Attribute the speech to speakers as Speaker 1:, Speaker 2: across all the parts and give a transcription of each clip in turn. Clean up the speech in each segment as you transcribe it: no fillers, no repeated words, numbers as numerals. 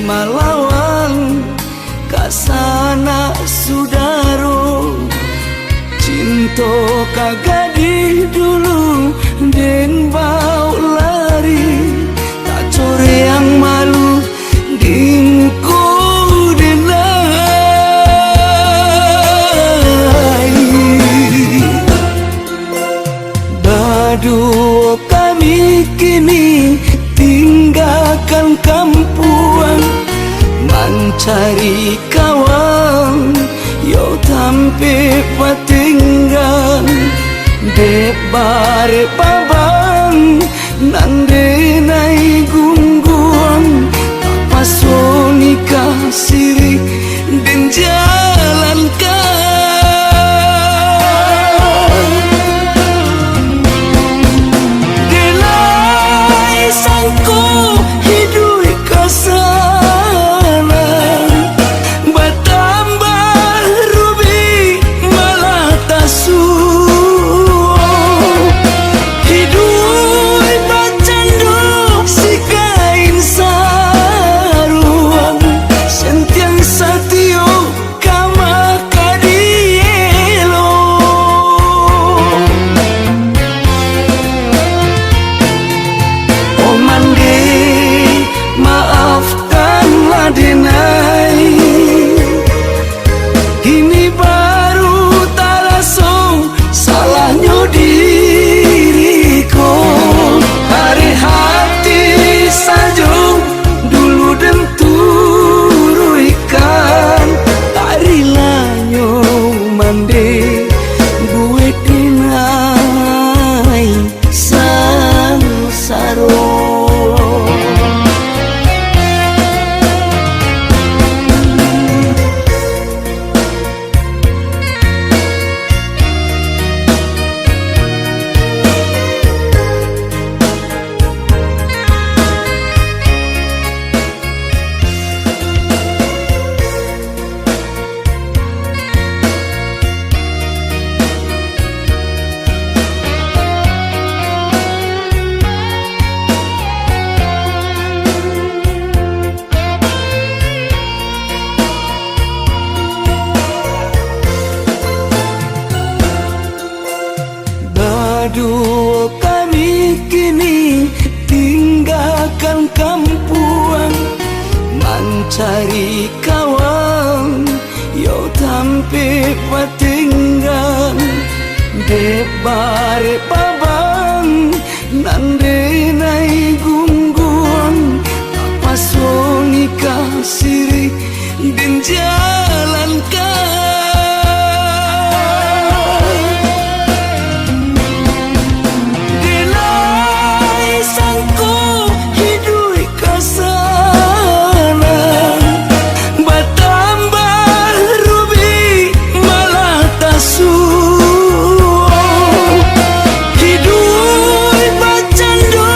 Speaker 1: malawan kasana sudaro cinta kagadi dulu den bau lari tak core yang malu dingku denai badu kami kini tinggalkan kampuan mencari kawan yo tampe patinggan de bare babang nande nai gungguan pasonika siri den jalankan delai sangko hidui kasana batambah rubi malah tasu hidui bacando si kain saruang sentiang satio kama kadielo oh mande maafkanlah denai ini baru taraso salahnya diriku hari hati saja dulu dan turuikan tarilanyo mande gue dinai sansaro Aduh kami kini tinggalkan kampuan mencari kawan yo tampe patinggan de bare babang nande nai gungguan pasonika siri den jalankan hidui bacando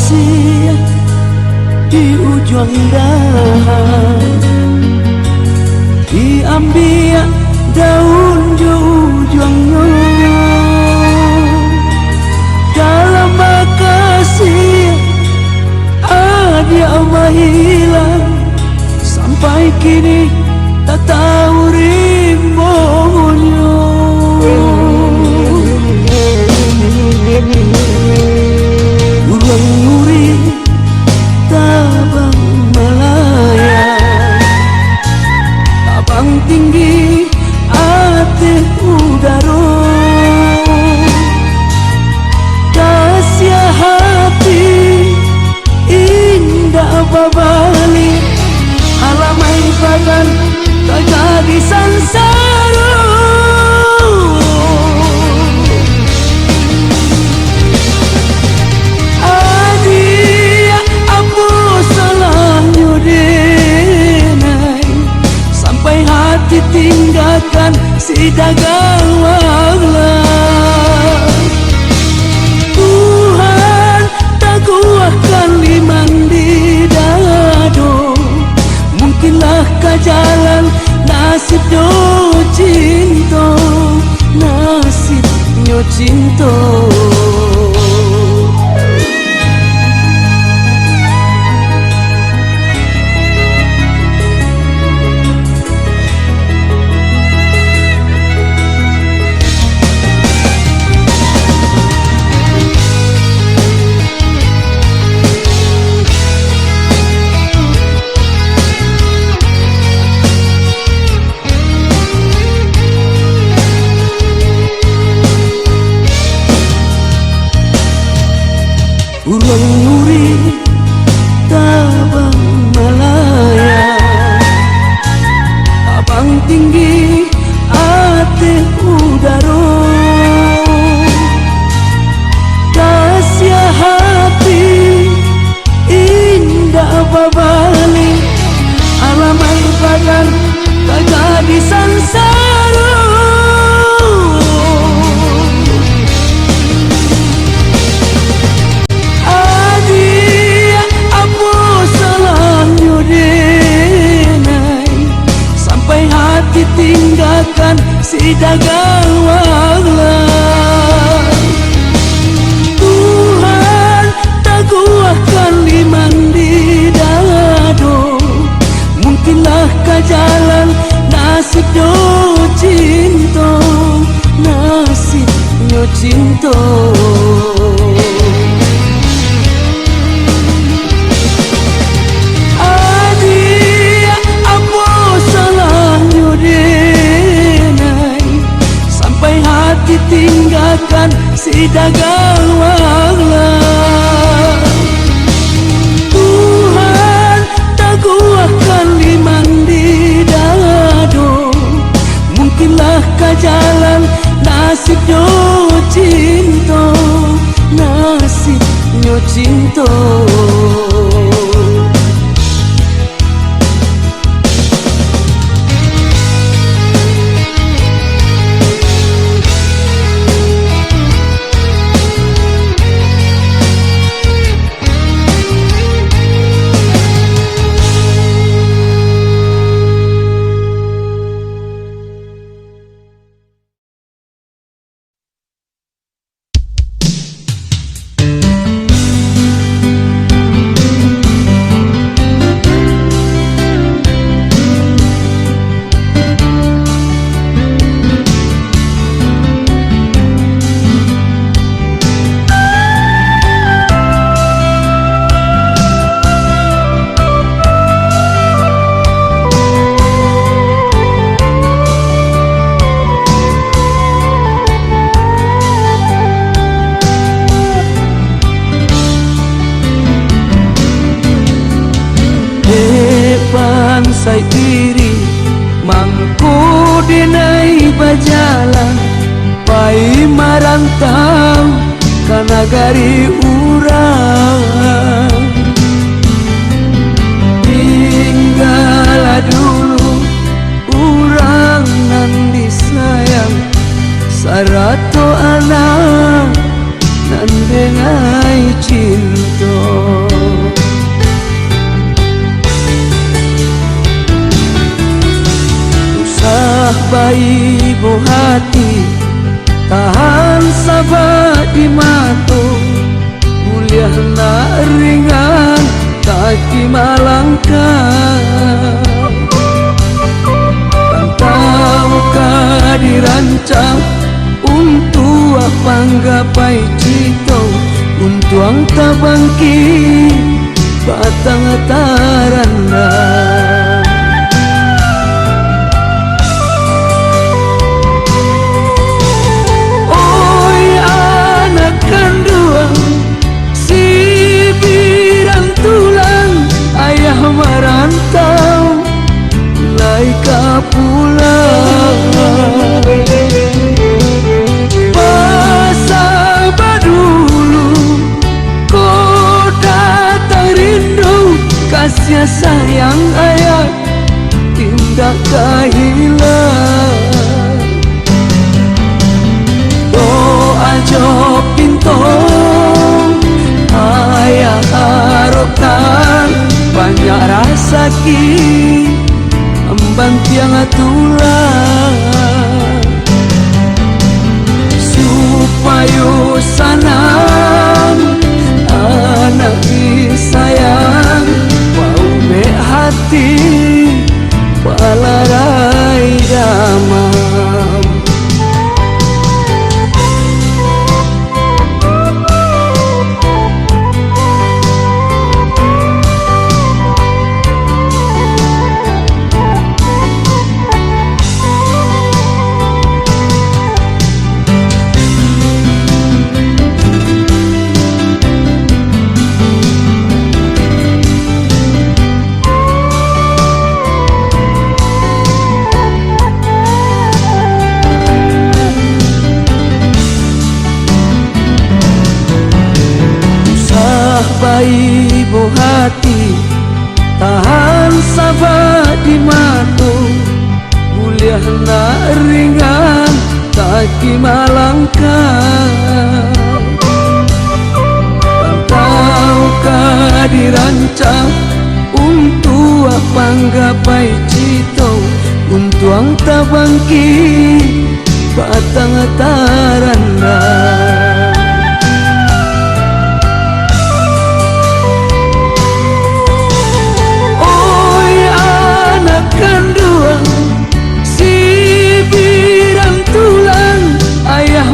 Speaker 1: kasih di ujung dahan, diambil daun di ujungnya. Dalam makasih dia hilang, sampai kini tak tahu rimbonya. Urang nguri tabang melayang, tabang tinggi ate udara. Kasih hati indah babalik, alamai badan tak jadi sansara. Adia apa salahnya denai, sampai hati tinggalkan si dagang wanglah. Tuhan tak kuatkan liman di dado, mungkinlah ke jalan nasib do cinta, nasibnya cinta. Urang nguri tabang melayang, tabang tinggi ate udara. Kasih hati indah babalik, alamai badan tak jadi sansara. Tinggalkan si dagang wanglah. Tuhan tak kuatkan liman di dado, mungkinlah ke jalan nasib do cinta, nasibnya cinta. Tinggalkan si dagang wanglah. Tuhan tak kuatkan liman di dado, mungkinlah ke jalan nasib do cinta, nasibnya cinta. Sai diri mangku denai bajalan, pai marantau kana gari urang. Tinggal dulu urang nan disayang, sarato anak nan dengai cinta. taki malangkah Kantau ka dirancang untuk apa gapai cito untuk ang tabangki batang taranda. Oi anak kandung si birang tulang ayah merantau laika pulang masa badulu kau datang rindu kasih sayang ayah tindak kehilang doa jo pintu ayah harapkan banyak rasa ki ambang tiang tulang supaya sanang anak sayang mau be hati palarai damam. Ibu hati tahan sabar di matu mulia nak ringan taki malangkah Kantau ka dirancang untuk apa gapai cito untuk ang tabangki batang taranda.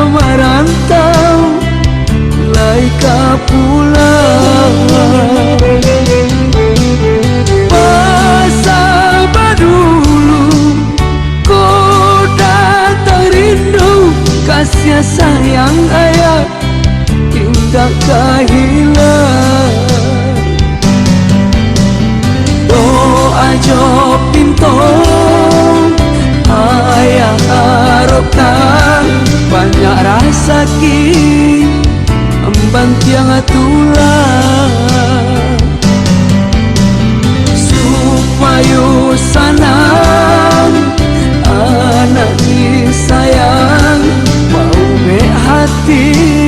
Speaker 1: Merantau laika pulang masa badulu kau datang rindu kasih sayang ayah tindak kehilang doa jo pintu ayah harapkan banyak rasa ki ambang tiang tulang supaya sanang anak sayang mau be hati